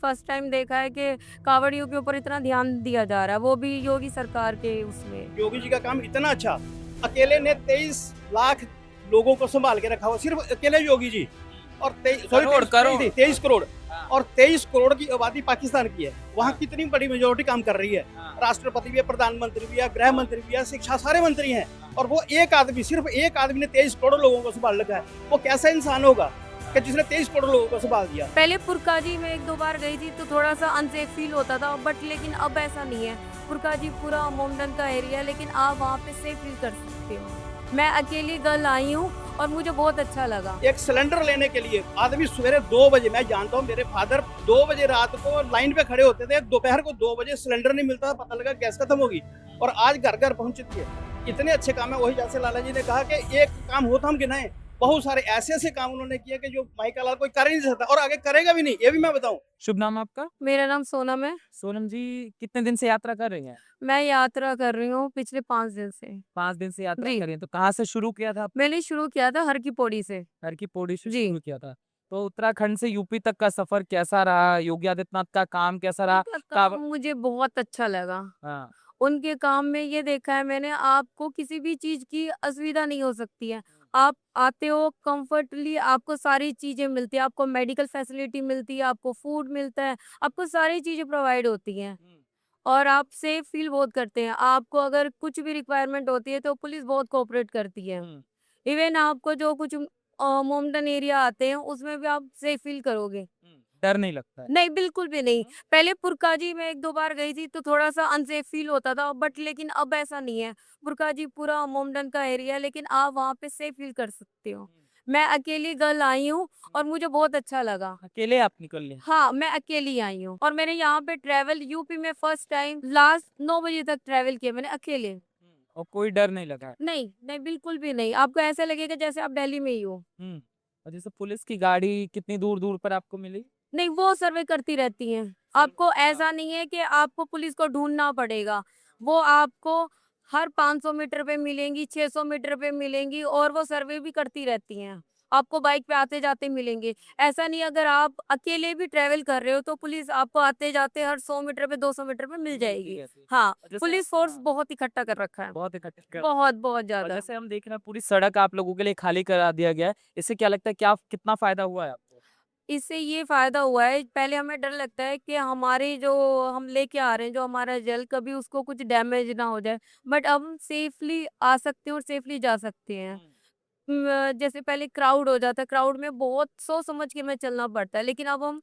First time देखा है कि कावड़ियों के ऊपर इतना ध्यान दिया जा रहा है, वो भी योगी सरकार के उसमें। योगी जी का काम इतना अच्छा, अकेले ने 23 लाख लोगों को संभाल के रखा हुआ, सिर्फ अकेले योगी जी। और सॉरी करोड़ करोड़ 23 करोड़। हाँ, और 23 करोड़ की आबादी पाकिस्तान की है, वहाँ हाँ। कितनी बड़ी मेजोरिटी काम कर रही है। हाँ, राष्ट्रपति भी है, प्रधानमंत्री भी है, गृह मंत्री भी है, शिक्षा, सारे मंत्री हैं। और वो एक आदमी, सिर्फ एक आदमी ने 23 करोड़ लोगों को संभाल रखा है। वो कैसा इंसान होगा कि जिसने 23 करोड़ लोगों को संभाल दिया। पहले पुरकाजी में 1-2 बार गई थी तो थोड़ा सा अनसेफ फील होता था, बट लेकिन अब ऐसा नहीं है। पुरकाजी पूरा मोमडन का एरिया है, लेकिन आप वहाँ पे सेफ फील कर सकते हो। मैं अकेली गर्ल आई हूँ और मुझे बहुत अच्छा लगा। एक सिलेंडर लेने के लिए आदमी सवेरे 2 बजे, मैं जानता हूँ मेरे फादर 2 बजे रात को लाइन पे खड़े होते थे, दोपहर को 2 बजे सिलेंडर नहीं मिलता था, पता लगा गैस खत्म होगी। और आज घर घर पहुंच चुकी है। इतने अच्छे काम है, वही जैसे लाला जी ने कहा कि एक काम हो तो हम गिनाएं। बहुत सारे ऐसे ऐसे काम उन्होंने किए कि जो माइका लाल कोई कर ही नहीं सकता और आगे करेगा भी नहीं, ये भी मैं बताऊं। शुभ नाम आपका? मेरा नाम सोनम है। सोनम जी, कितने दिन से यात्रा कर रही हैं? मैं यात्रा कर रही हूँ पिछले 5 दिन से। 5 दिन से यात्रा जी, कर रही हैं, तो कहाँ से शुरू किया था? मैंने शुरू किया था हर की पौड़ी से। हर की पौड़ी से जी। शुरू किया था। तो उत्तराखंड से यूपी तक का सफर कैसा रहा? योगी आदित्यनाथ का काम कैसा रहा? उनका काव काम मुझे बहुत अच्छा लगा। हाँ, उनके काम में ये देखा है मैंने, आपको किसी भी चीज़ की असुविधा नहीं हो सकती है। आप आते हो कंफर्टली, आपको सारी चीज़ें मिलती हैं, आपको मेडिकल फैसिलिटी मिलती है, आपको फूड मिलता है, आपको सारी चीज़ें प्रोवाइड होती हैं और आप सेफ फील बहुत करते हैं। आपको अगर कुछ भी रिक्वायरमेंट होती है तो पुलिस बहुत कोऑपरेट करती है। हुँ, इवन आपको जो कुछ मोमडन एरिया आते हैं उसमें भी आप सेफ फील करोगे। हुँ। डर नहीं लगता है। नहीं, बिल्कुल भी नहीं। हुँ, पहले पुरकाजी में 1-2 बार गई थी तो थोड़ा-सा अनसेफ फ़ील होता था, बट लेकिन अब ऐसा नहीं है। पुरकाजी पूरा मोमडन का एरिया है, लेकिन आप वहाँ पे सेफ फ़ील कर सकते हो। हुँ, मैं अकेली गर्ल आई हूँ हुँ। और मुझे बहुत अच्छा लगा। अकेले आप निकल लिए? हाँ, मैं अकेली आई हूँ और मैंने यहाँ पे ट्रैवल यूपी में फर्स्ट टाइम लास्ट 9 बजे तक ट्रैवल किया मैंने अकेले। हुँ। और कोई डर नहीं लगा? नहीं, नहीं बिल्कुल भी नहीं। आपको ऐसा लगेगा जैसे आप दिल्ली में ही हो। हुँ। और जैसे पुलिस की गाड़ी कितनी दूर-दूर पर आपको मिली? नहीं, वो सर्वे करती रहती हैं। सर्व आपको हाँ। ऐसा नहीं है कि आपको पुलिस को ढूँढना पड़ेगा। वो आपको हर 500 मीटर पे मिलेंगी, 600 मीटर पे मिलेंगी और वो सर्वे भी करती रहती हैं। आपको बाइक पे आते-जाते मिलेंगे। ऐसा नहीं, अगर आप अकेले भी ट्रैवल कर रहे हो तो पुलिस आपको आते-जाते हर 100 मीटर पे, 200 मीटर पे मिल मिलती जाएगी। रहती है। हाँ, और जैसे पुलिस फ़ोर्स हाँ, बहुत इकट्ठा कर रखा है। बहुत इकट्ठा कर बहुत, बहुत और ज़्यादा। जैसे हम देख रहे हैं पूरी सड़क आप लोगों के लिए खाली करा दिया गया है। इससे क्या लगता है क्या कितना फ़ायदा हुआ है आपको? इससे ये फ़ायदा हुआ है, पहले हमें डर लगता है कि हमारी जो हम लेके आ रहे हैं, जो हमारा जल कभी उसको कुछ डैमेज ना हो जाए, बट अब हम सेफ़ली आ सकते हैं और सेफ़ली जा सकते हैं। हुँ। जैसे पहले क्राउड हो जाता है, क्राउड में बहुत सोच समझ के हमें चलना पड़ता है, लेकिन अब हम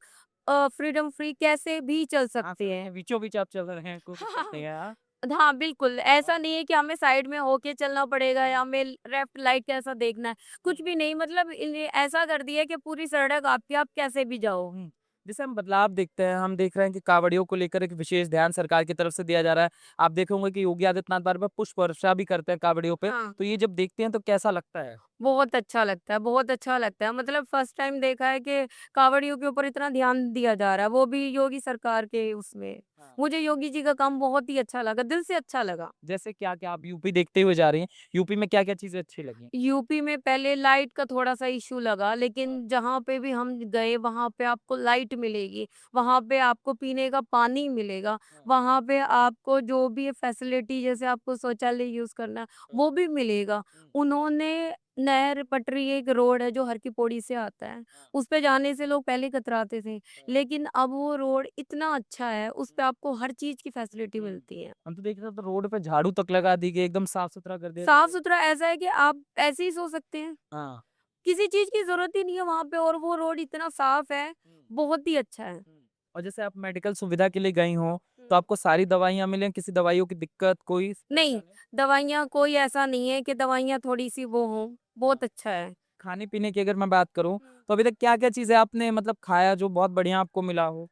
फ्रीडम फ्री कैसे भी चल हाँ, सकते सड़क हैं। के बीचों-बीच आप चल रहे हैं, कोई दिक्कत नहीं है, हाँ। हाँ, बिल्कुल, ऐसा हाँ। नहीं है कि हमें साइड में होके चलना पड़ेगा या हुँ, हमें लेफ्ट राइट कैसा देखना है, हुँ, कुछ भी नहीं, मतलब इन्हें ऐसा कर दिया है कि पूरी सड़क आपकी, आप कैसे भी जाओ। हुँ। जैसे हम बदलाव देखते हैं, हम देख रहे हैं कि कावड़ियों को लेकर एक विशेष ध्यान सरकार की तरफ से दिया जा रहा है। आप देखे होंगे कि योगी आदित्यनाथ बार-बार पुष्प वर्षा भी करते हैं कावड़ियों पे, हाँ। तो ये जब देखते हैं तो कैसा लगता है? बहुत अच्छा लगता है, बहुत अच्छा लगता है। मतलब फर्स्ट टाइम देखा है कि कावड़ियों के ऊपर इतना ध्यान दिया जा रहा है, वो भी योगी सरकार के उसमें। हाँ। मुझे योगी जी का काम बहुत ही अच्छा लगा, दिल से अच्छा लगा। जैसे क्या-क्या आप यूपी देखते हुए जा रही हैं, यूपी में क्या-क्या चीज़ें अच्छी लगी? यूपी में पहले लाइट का थोड़ा-सा इश्यू लगा, हाँ, लेकिन जहाँ पे भी हम गए वहाँ पे आपको लाइट मिलेगी, वहाँ पे आपको पीने का पानी मिलेगा, हाँ, वहाँ पे आपको जो भी फैसिलिटी, जैसे आपको शौचालय यूज़ करना है, हाँ, वो भी मिलेगा। हुँ, उन्होंने नहर पटरी, एक रोड है जो हर की पौड़ी से आता है, हाँ, उस पे जाने से लोग पहले कतराते थे, हाँ, लेकिन अब वो रोड इतना अच्छा है, उस हुँ, पे आपको हर चीज़ की फैसिलिटी हुँ। मिलती है। हम तो देख रहे थे तो रोड पे झाड़ू तक लगा दी गई, एकदम साफ-सुथरा कर दिया गया है। साफ-सुथरा ऐसा है कि आप ऐसे ही सो सकते हैं। हाँ, किसी चीज़ की ज़रूरत ही नहीं है वहाँ पे और वो रोड इतना साफ है, हुँ, बहुत ही अच्छा है। हुँ। और जैसे आप मेडिकल सुविधा के लिए गई हो, तो हुँ। आपको सारी दवाइयाँ मिलें, किसी दवाइयों की दिक्कत, कोई नहीं, परेशानी? दवाइयाँ कोई ऐसा नहीं है कि दवाइयाँ थोड़ी-सी वो हों, हाँ। बहुत अच्छा है। खाने-पीने की अगर मैं बात करूँ, हुँ। तो अभी तक क्या-क्या चीज़ें आपने मतलब खाया जो बहुत बढ़िया आपको मिला हो?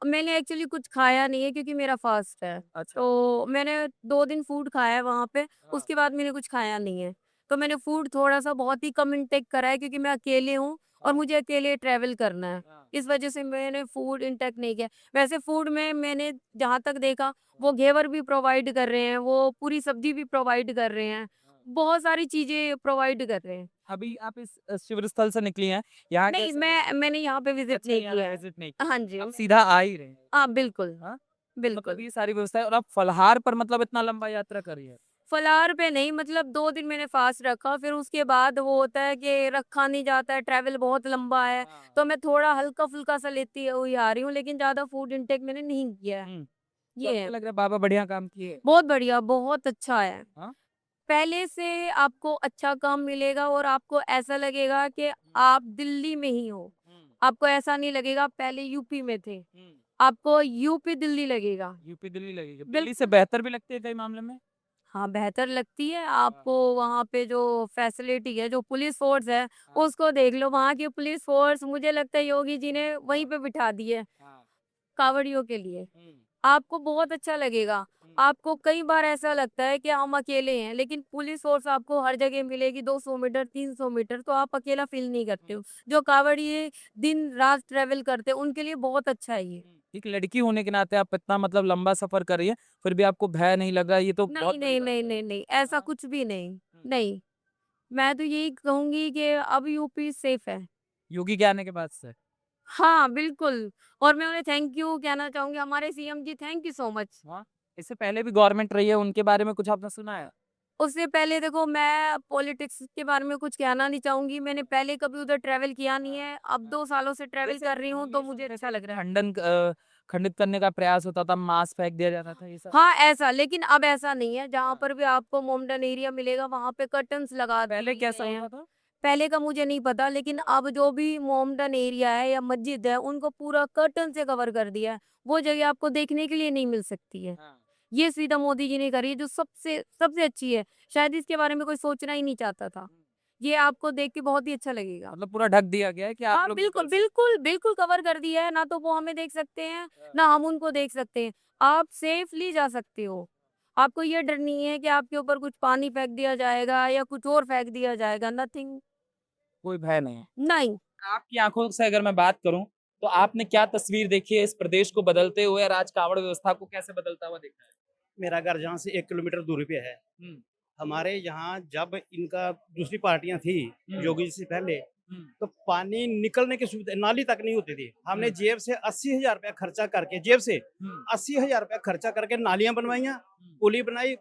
मैंने एक्चुअली कुछ खाया नहीं है क्योंकि मेरा फ़ास्ट है, अच्छा। तो मैंने 2 दिन फूड खाया है वहाँ पे, हाँ, उसके बाद मैंने कुछ खाया नहीं है। तो मैंने फूड थोड़ा-सा बहुत ही कम इनटेक करा है क्योंकि मैं अकेले हूँ और हाँ, मुझे अकेले ट्रैवल करना है। हाँ, इस वज़ह से मैंने फूड इनटेक नहीं किया। वैसे फूड में मैंने जहाँ तक देखा, वो घेवर भी प्रोवाइड कर रहे हैं, वो पूरी सब्ज़ी भी प्रोवाइड कर रहे हैं। बहुत सारी चीजें प्रोवाइड कर रहे हैं। अभी आप इस शिविर स्थल से निकली हैं, यहाँ नहीं, कैसा लगा? मैंने यहाँ पे विजिट अच्छा, नहीं यहाँ किया है। विजिट नहीं किया। हाँ जी, आप सीधा आ ही रहे हैं। हाँ बिल्कुल, हाँ? मतलब बिल्कुल। ये सारी व्यवस्था है और आप फलाहार पर मतलब इतना लंबा यात्रा करी है। फलाहार पे नहीं, मतलब 2 दिन मैंने फास्ट रखा, फिर उसके बाद वो होता है कि रखा नहीं जाता है, ट्रैवल बहुत लंबा है, हाँ। तो मैं थोड़ा हल्का-फुल्का सा लेती हुई आ रही हूँ, लेकिन ज़्यादा फूड इंटेक मैंने नहीं किया है। तो ये आपको है। लग रहा है बाबा बढ़िया काम किए? बहुत बढ़िया, बहुत अच्छा है। हाँ? पहले से आपको अच्छा काम मिलेगा और आपको ऐसा लगेगा कि आप दिल्ली में ही हो। आपको ऐसा नहीं लगेगा आप पहले यूपी में थे। आपको यूपी दिल्ली लगेगा। यूपी दिल्ली लगेगी। बिल दिल्ली से बेहतर भी लगती है कई मामले में? हाँ, बेहतर लगती है। हाँ। आपको वहाँ पे जो फैसिलिटी है, जो पुलिस फ़ोर्स है, हाँ। उसको देख लो। वहाँ की पुलिस फ़ोर्स मुझे लगता है योगी जी ने वहीं पे बिठा दी है, हाँ। कांवड़ियों के लिए। हुँ। आपको बहुत अच्छा लगेगा। आपको कई बार ऐसा लगता है कि हम अकेले हैं, लेकिन पुलिस फ़ोर्स आपको हर जगह मिलेगी 200 मीटर, 300 मीटर, तो आप अकेला फ़ील नहीं करते हो। जो कांवड़िए दिन-रात ट्रैवल करते हैं, उनके लिए बहुत अच्छा है ये। एक लड़की होने के नाते आप इतना मतलब लंबा सफ़र कर रही हैं, फिर भी आपको भय नहीं लग रहा है, ये तो नहीं, बहुत बड़ी नहीं, बात नहीं, है। नहीं, नहीं, ऐसा हाँ। कुछ भी नहीं। हुँ। नहीं, मैं तो यही कहूँगी कि अब यूपी सेफ है। योगी के आने के बाद से? हाँ, बिल्कुल। और मैं उन्हें थैंक यू कहना चाहूँगी, हमारे CM ji, thank you so much. हाँ। इससे पहले भी गवर्नमेंट रही है, उनके बारे में कुछ आपने सुना है? उससे पहले देखो, मैं पॉलिटिक्स के बारे में कुछ कहना नहीं चाहूँगी, मैंने पहले कभी उधर ट्रैवल किया नहीं है, अब 2 सालों से ट्रैवल वैसे कर रही हूँ, हम तो ये मुझे सुनते अच्छा थे लग कि रहा है। खंडित करने का प्रयास होता था, मांस फेंक दिया जाता था, ये सब? हाँ, ऐसा, लेकिन अब ऐसा नहीं है, जहाँ हाँ। पर भी आपको मोमडन एरिया मिलेगा, वहाँ पे कर्टन्स लगा पहले दिए कैसा गए हैं। होता था? पहले का मुझे नहीं पता, लेकिन अब जो भी मोमडन एरिया है या मस्जिद है, उनको पूरा कर्टन से कवर कर दिया है। वो जगह आपको देखने के लिए नहीं मिल सकती है। हाँ। ये सुविधा मोदी जी ने करी है, जो सबसे सबसे अच्छी है। शायद इसके बारे में कोई सोचना ही नहीं चाहता था। ये आपको देख के बहुत ही अच्छा लगेगा। मतलब पूरा ढक दिया गया है कि आप हाँ, लोग बिल्कुल, निकल सकते बिल्कुल, बिल्कुल कवर कर दिया है, ना तो वो हमें देख सकते हैं, हैं। ना हम उनको देख सकते हैं। आप सेफली जा सकते हो। आपको ये डर नहीं है कि आपके ऊपर कुछ पानी फेंक दिया जाएगा या कुछ और फेंक दिया जाएगा, नथिंग। कोई भय नहीं है। नहीं। आपकी आँखों से अगर मैं बात करूँ, तो आपने क्या तस्वीर देखी है इस प्रदेश को बदलते हुए और आज कांवड़ व्यवस्था को कैसे बदलता हुआ देखा है? मेरा घर जहाँ से 1 किलोमीटर दूरी पे है। हुँ। हमारे यहाँ जब इनका दूसरी पार्टियां थी हुँ। योगी जी से पहले, हुँ। तो पानी निकलने की सुविधा नाली तक नहीं होती थी। हमने हुँ। जेब से 80,000 रुपया खर्चा करके, जेब से हुँ। 80,000 रुपया खर्चा करके नालियां बनवाइयां, हुँ। पुली बनाई,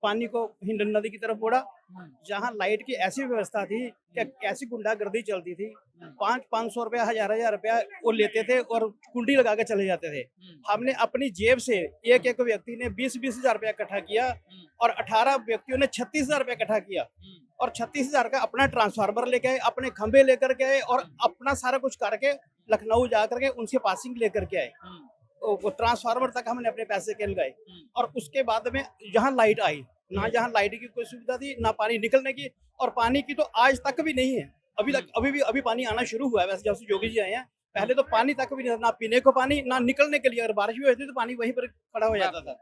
पानी को हिंड नदी की तरफ मोड़ा। हुँ। जहाँ लाइट की ऐसी व्यवस्था थी कि ऐसी गुंडागर्दी चलती थी, हुँ। 500 रुपया, 1000 रुपया वो लेते थे और कुंडी लगा के चले जाते थे। हुँ। हमने अपनी जेब से एक एक व्यक्ति ने 20-20 हजार रुपया इकट्ठा किया हुँ। और 18 व्यक्तियों ने 36,000 रुपया इकट्ठा किया हुँ। और 36,000 का अपना ट्रांसफार्मर लेके आए, अपने खंभे लेकर के आए और हुँ। अपना सारा कुछ करके लखनऊ जा करके उनसे पासिंग लेकर के आए। हुँ। वो ट्रांसफार्मर तक हमने अपने पैसे के लगाए हुँ। और उसके बाद में जहाँ लाइट आई, ना जहाँ लाइट की कोई सुविधा थी, ना पानी निकलने की, और पानी की तो आज तक भी नहीं है। अभी पानी आना शुरू हुआ है, वैसे जब से योगी जी आए हैं। पहले तो पानी तक भी नहीं था, ना पीने को पानी, ना निकलने के लिए। अगर बारिश भी होती तो पानी वहीं पर खड़ा हो जाता था।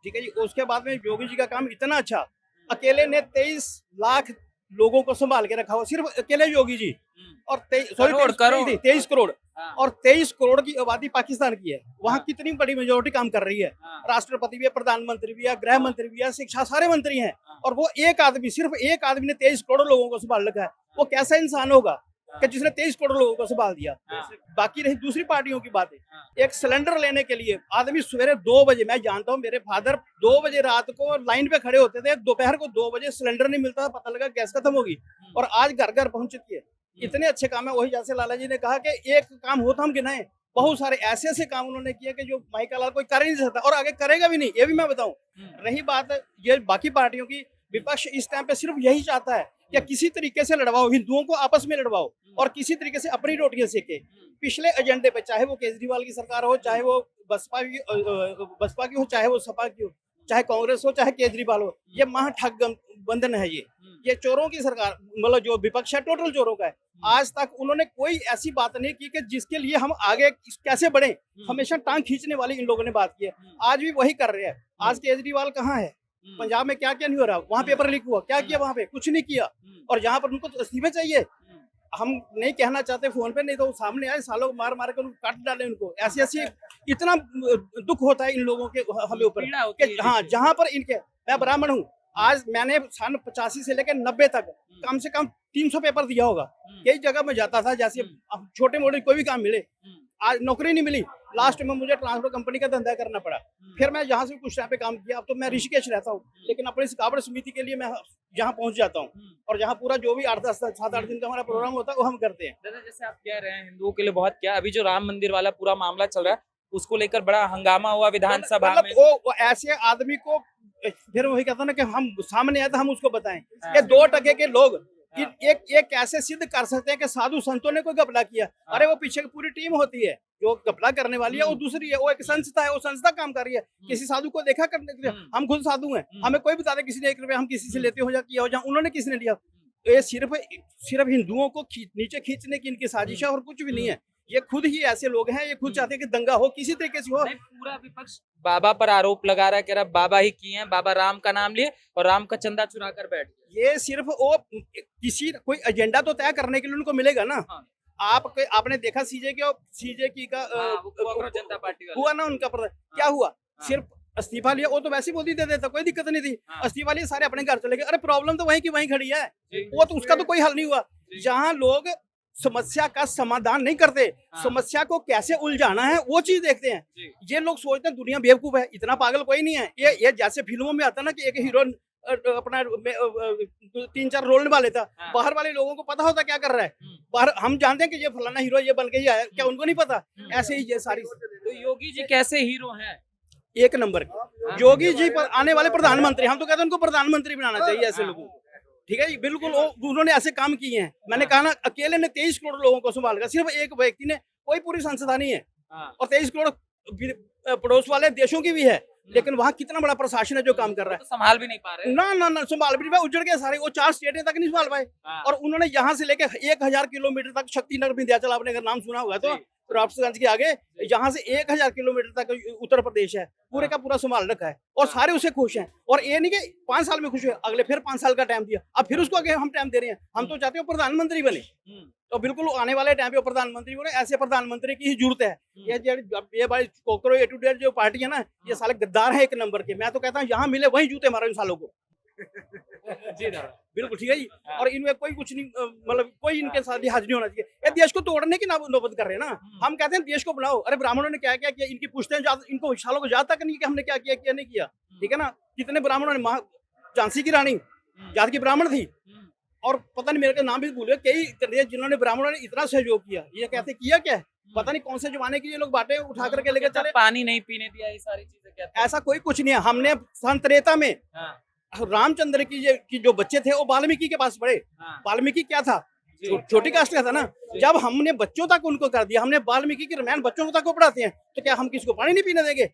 ठीक है जी। उसके बाद में योगी जी का काम इतना अच्छा, अकेले ने 23 लाख लोगों को संभाल के रखा हो, सिर्फ अकेले योगी जी। और करोड़। 23 करोड़ हाँ। और 23 करोड़ की आबादी पाकिस्तान की है। वहाँ हाँ। कितनी बड़ी मेजोरिटी काम कर रही है। हाँ। राष्ट्रपति भी है, प्रधानमंत्री भी है, गृह मंत्री भी है, शिक्षा, सारे मंत्री हैं। हाँ। और वो एक आदमी, सिर्फ एक आदमी ने 23 करोड़ लोगों को संभाल रखा है। वो कैसा इंसान होगा कि जिसने 23 करोड़ लोगों को संभाल दिया। हाँ। बाकी रही दूसरी पार्टियों की बातें। हाँ। एक सिलेंडर लेने के लिए आदमी सवेरे 2 बजे, मैं जानता हूँ, मेरे फादर 2 बजे रात को लाइन पे खड़े होते थे, दोपहर को 2 बजे सिलेंडर नहीं मिलता था, पता लगा गैस खत्म होगी, और आज घर घर पहुंच चुकी है। इतने अच्छे काम है। वही जैसे लाला जी ने कहा कि एक काम होता हम गिनाएं, बहुत सारे ऐसे ऐसे काम उन्होंने किए कि जो माइका लाल कोई कर ही नहीं सकता और आगे करेगा भी नहीं, ये भी मैं बताऊं। रही बात ये बाकी पार्टियों की, विपक्ष इस टाइम पे सिर्फ यही चाहता है कि किसी तरीके से लड़वाओ, हिंदुओं को आपस में लड़वाओ और किसी तरीके से अपनी रोटियां सेके। पिछले एजेंडे पे, चाहे वो केजरीवाल की सरकार हो, चाहे वो बसपा की हो, चाहे वो सपा की हो, चाहे कांग्रेस हो, चाहे केजरीवाल हो, ये महाठगबंधन है। ये चोरों की सरकार, मतलब जो विपक्ष है टोटल चोरों का है। आज तक उन्होंने कोई ऐसी बात नहीं की कि जिसके लिए हम आगे कैसे बढ़े। हमेशा टांग खींचने वाली इन लोगों ने बात की है। आज भी वही कर रहे हैं। आज केजरीवाल कहाँ है? पंजाब में क्या क्या नहीं हो रहा? वहाँ पेपर लीक हुआ, क्या किया? वहाँ पे कुछ नहीं किया। और जहाँ पर उनको तो इस्तीफे चाहिए, हम नहीं कहना चाहते फोन पे, नहीं तो सामने आए, सालों को मार मार कर उनको काट डाले। उनको ऐसी ऐसी इतना दुख होता है इन लोगों के हमें ऊपर कि हाँ, जहाँ पर इनके, मैं ब्राह्मण हूँ, आज मैंने सन 85 से लेकर 90 तक कम से कम 300 पेपर दिया होगा। कई जगह मैं जाता था, जैसे अब छोटे मोटे कोई भी काम मिले, आज नौकरी नहीं मिली, लास्ट में मुझे ट्रांसपोर्ट कंपनी का धंधा करना पड़ा। फिर मैं यहाँ से कुछ टाइम पे काम किया, अब तो मैं ऋषिकेश रहता हूँ, लेकिन अपनी इस कावड़ समिति के लिए मैं यहाँ पहुँच जाता हूँ, और जहाँ पूरा जो भी 7-8 दिन का हमारा प्रोग्राम होता है वो हम करते हैं। दादा जैसे आप कह रहे हैं हिंदुओं के लिए बहुत क्या, अभी जो राम मंदिर वाला पूरा मामला चल रहा है उसको लेकर बड़ा हंगामा हुआ विधानसभा में। वो ऐसे आदमी को फिर वही कहता ना कि हम सामने आए तो हम उसको बताएं। ये 2% के लोग एक कैसे सिद्ध कर सकते हैं कि साधु संतों ने कोई घपला किया? अरे वो पीछे की पूरी टीम होती है, जो घपला करने वाली है वो दूसरी है, वो एक संस्था है, वो संस्था काम कर रही है। किसी साधु को देखा करने के लिए, हम खुद साधु हैं, हमें कोई बता दे किसी ने 1 रुपया हम किसी से लेते हो या किया हो, जहाँ उन्होंने किसी ने लिया। ये सिर्फ हिंदुओं को नीचे खींचने की इनकी साजिश है और कुछ भी नहीं है। ये खुद ही ऐसे लोग हैं, ये खुद चाहते हैं कि दंगा हो, किसी तरीके से हो। पूरा विपक्ष बाबा पर आरोप लगा रहा है, कह रहा बाबा ही किए हैं, बाबा राम का नाम लिए और राम का चंदा चुरा कर बैठ गए। ये सिर्फ वो किसी कोई एजेंडा तो तय करने के लिए उनको मिलेगा ना। आपने देखा सीजे की का जनता पार्टी हुआ ना उनका क्या हुआ? सिर्फ इस्तीफा लिया, वो तो वैसे मोदी दे देता, कोई दिक्कत नहीं थी। इस्तीफा लिया, सारे अपने घर चले गए। अरे प्रॉब्लम तो वहीं की वहीं खड़ी है, वो तो उसका तो कोई हल नहीं हुआ। जहाँ लोग समस्या का समाधान नहीं करते, समस्या को कैसे उलझाना है वो चीज देखते हैं। ये लोग सोचते हैं दुनिया बेवकूफ है, इतना पागल कोई नहीं है। ये जैसे फिल्मों में आता ना कि एक हीरो अपना 3-4 रोल निभा लेता, बाहर वाले लोगों को पता होता क्या कर रहा है। बाहर हम जानते हैं कि ये फलाना हीरो ये बन के ही आया, क्या उनको नहीं पता? ऐसे ही ये सारी। तो योगी जी कैसे हीरो हैं? 1 नंबर के योगी जी पर आने वाले प्रधानमंत्री, हम तो कहते हैं उनको प्रधानमंत्री बनाना चाहिए ऐसे लोगों को। ठीक है, बिल्कुल उन्होंने ऐसे काम किए हैं। मैंने कहा ना, अकेले ने 23 करोड़ लोगों को संभाल कर, सिर्फ एक व्यक्ति ने, कोई पूरी संस्था नहीं है। और 23 करोड़ पड़ोस वाले देशों की भी है, लेकिन वहाँ कितना बड़ा प्रशासन है जो काम कर रहा है। तो संभाल भी नहीं पा रहे। ना संभाल भी नहीं पाए, उजड़ गए सारे। वो 4 स्टेटें तक नहीं संभाल पाए। और उन्होंने यहाँ से लेकर 1000 किलोमीटर तक शक्तिनगर विंध्याचल, आपने अगर नाम सुना होगा तो, राफ्टगंज के आगे यहाँ से 1000 किलोमीटर तक उत्तर प्रदेश है, पूरे का पूरा संभाल रखा है। और सारे उसे खुश हैं। और ये नहीं कि 5 साल में खुश हुए, अगले फिर 5 साल का टाइम दिया, अब फिर उसको आगे हम टाइम दे रहे हैं। हम तो चाहते हैं प्रधानमंत्री बने, तो बिल्कुल आने वाले टाइम पे प्रधानमंत्री बने। ऐसे प्रधानमंत्री की ही जरूरत है। ये भाई कोकरो ए टू जेड जो पार्टी है ना, ये साले गद्दार है 1 नंबर के। मैं तो कहता हूँ यहाँ मिले वहीं जूते मारो इन सालों को। जी बिल्कुल ठीक है जी। और इनमें कोई कुछ नहीं, मतलब कोई इनके साथ लिहाज नहीं होना चाहिए। ये देश को तोड़ने की नौबत कर रहे हैं ना। हम कहते हैं देश को बनाओ। अरे ब्राह्मणों ने क्या क्या किया, इनकी पूछते हैं, इनको सालों को याद तक नहीं कि हमने क्या किया क्या नहीं किया। ठीक है ना, कितने ब्राह्मणों ने, झांसी की रानी जात की ब्राह्मण थी, और पता नहीं मेरे का नाम भी भूल गया, कई जिन्होंने ब्राह्मणों ने इतना सहयोग किया। ये कहते किया क्या है, पता नहीं कौन से जमाने की ये लोग बातें उठा करके लेके चले। पानी नहीं पीने दिया, ये सारी चीजें कहते हैं। ऐसा कोई कुछ नहीं है। हमने संतरेता में रामचंद्र की जो बच्चे थे वो वाल्मीकि के पास पढ़े। वाल्मीकि क्या था, छोटी कास्ट का था ना। जब हमने बच्चों तक उनको कर दिया, हमने वाल्मीकि की रामायण बच्चों तक को पढ़ाते हैं, तो क्या हम किसको पानी नहीं पीने देंगे?